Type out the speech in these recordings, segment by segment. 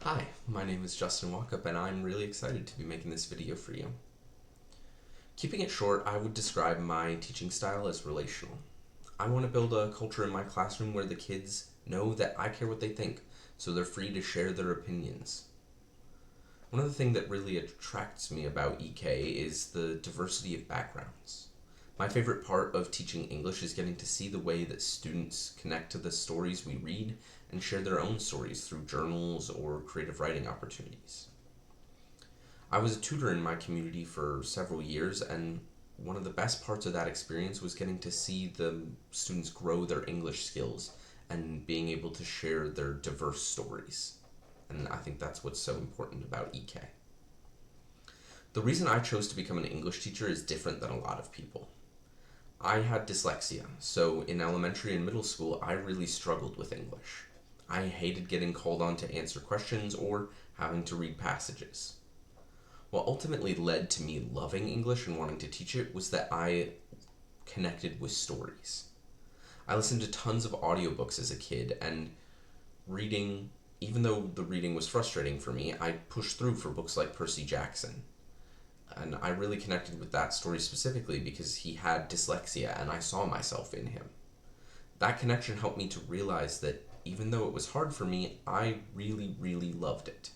Hi, my name is Justin Walkup and I'm really excited to be making this video for you. Keeping it short, I would describe my teaching style as relational. I want to build a culture in my classroom where the kids know that I care what they think, so they're free to share their opinions. One of the things that really attracts me about EK is the diversity of backgrounds. My favorite part of teaching English is getting to see the way that students connect to the stories we read and share their own stories through journals or creative writing opportunities. I was a tutor in my community for several years, and one of the best parts of that experience was getting to see the students grow their English skills and being able to share their diverse stories. And I think that's what's so important about EK. The reason I chose to become an English teacher is different than a lot of people. I had dyslexia, so in elementary and middle school, I really struggled with English. I hated getting called on to answer questions or having to read passages. What ultimately led to me loving English and wanting to teach it was that I connected with stories. I listened to tons of audiobooks as a kid, and reading, even though the reading was frustrating for me, I pushed through for books like Percy Jackson. And I really connected with that story specifically because he had dyslexia and I saw myself in him. That connection helped me to realize that even though it was hard for me, I really, really loved it.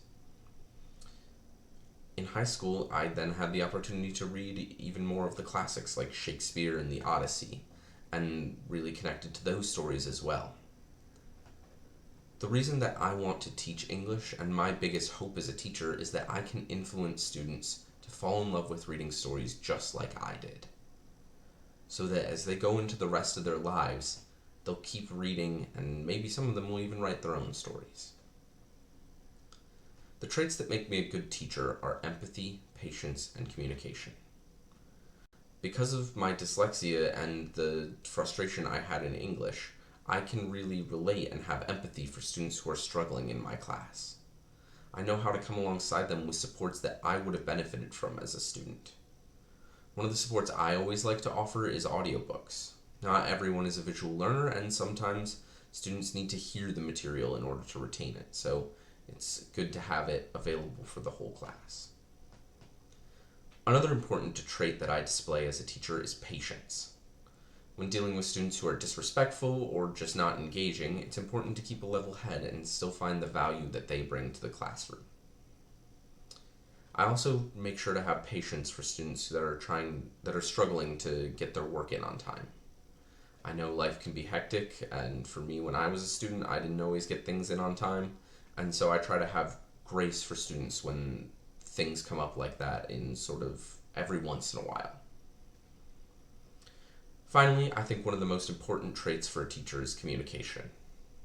In high school, I then had the opportunity to read even more of the classics like Shakespeare and the Odyssey, and really connected to those stories as well. The reason that I want to teach English, and my biggest hope as a teacher, is that I can influence students to fall in love with reading stories just like I did. So that as they go into the rest of their lives, they'll keep reading, and maybe some of them will even write their own stories. The traits that make me a good teacher are empathy, patience, and communication. Because of my dyslexia and the frustration I had in English, I can really relate and have empathy for students who are struggling in my class. I know how to come alongside them with supports that I would have benefited from as a student. One of the supports I always like to offer is audiobooks. Not everyone is a visual learner, and sometimes students need to hear the material in order to retain it, so it's good to have it available for the whole class. Another important trait that I display as a teacher is patience. When dealing with students who are disrespectful or just not engaging, it's important to keep a level head and still find the value that they bring to the classroom. I also make sure to have patience for students that are struggling to get their work in on time. I know life can be hectic, and for me, when I was a student, I didn't always get things in on time, and so I try to have grace for students when things come up like that in sort of every once in a while. Finally, I think one of the most important traits for a teacher is communication.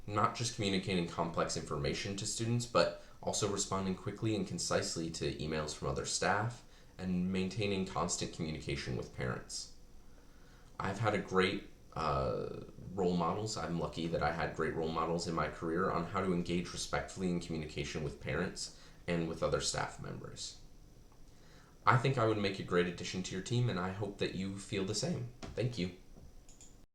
Not just communicating complex information to students, but also responding quickly and concisely to emails from other staff and maintaining constant communication with parents. I've had a great role models. I'm lucky that I had great role models in my career on how to engage respectfully in communication with parents and with other staff members. I think I would make a great addition to your team, and I hope that you feel the same. Thank you.